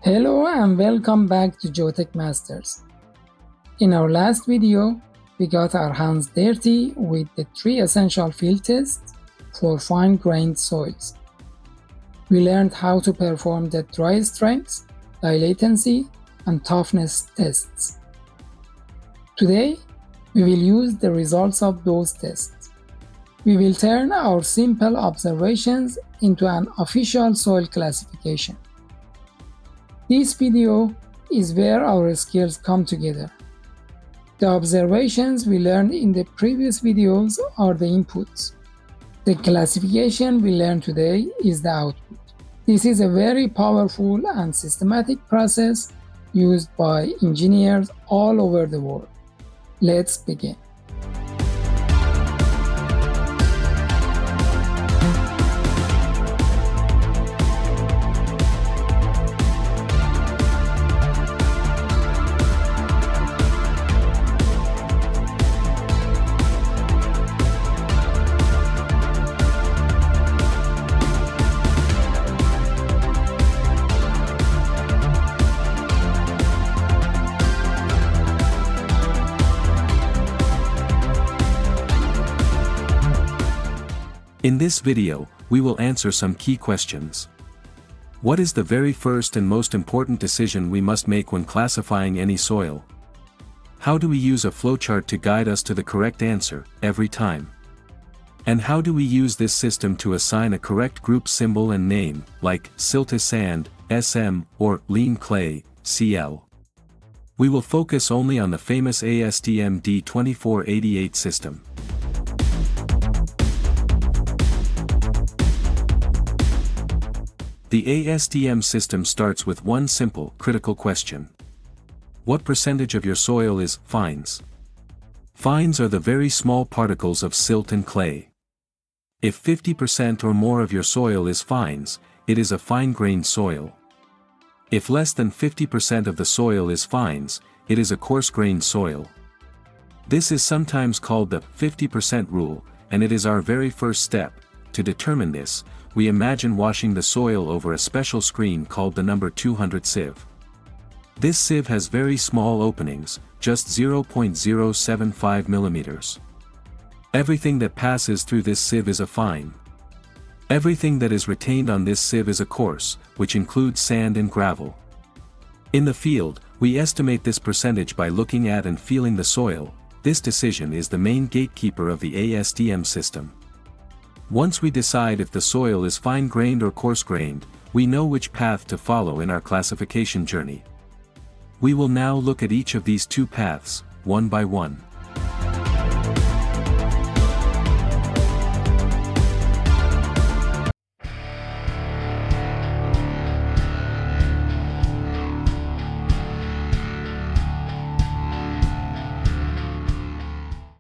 Hello and welcome back to Geotech Masters. In our last video, we got our hands dirty with the 3 essential field tests for fine-grained soils. We learned how to perform the dry strength, dilatancy, and toughness tests. Today, we will use the results of those tests. We will turn our simple observations into an official soil classification. This video is where our skills come together. The observations we learned in the previous videos are the inputs. The classification we learn today is the output. This is a very powerful and systematic process used by engineers all over the world. Let's begin. In this video, we will answer some key questions. What is the very first and most important decision we must make when classifying any soil? How do we use a flowchart to guide us to the correct answer, every time? And how do we use this system to assign a correct group symbol and name, like silty sand, SM, or lean clay, CL? We will focus only on the famous ASTM D2488 system. The ASTM system starts with one simple, critical question. What percentage of your soil is fines? Fines are the very small particles of silt and clay. If 50% or more of your soil is fines, it is a fine-grained soil. If less than 50% of the soil is fines, it is a coarse-grained soil. This is sometimes called the 50% rule, and it is our very first step. To determine this, we imagine washing the soil over a special screen called the number 200 sieve. This sieve has very small openings, just 0.075 millimeters. Everything that passes through this sieve is a fine. Everything that is retained on this sieve is a coarse, which includes sand and gravel. In the field, we estimate this percentage by looking at and feeling the soil. This decision is the main gatekeeper of the ASTM system. Once we decide if the soil is fine-grained or coarse-grained, we know which path to follow in our classification journey. We will now look at each of these two paths, one by one.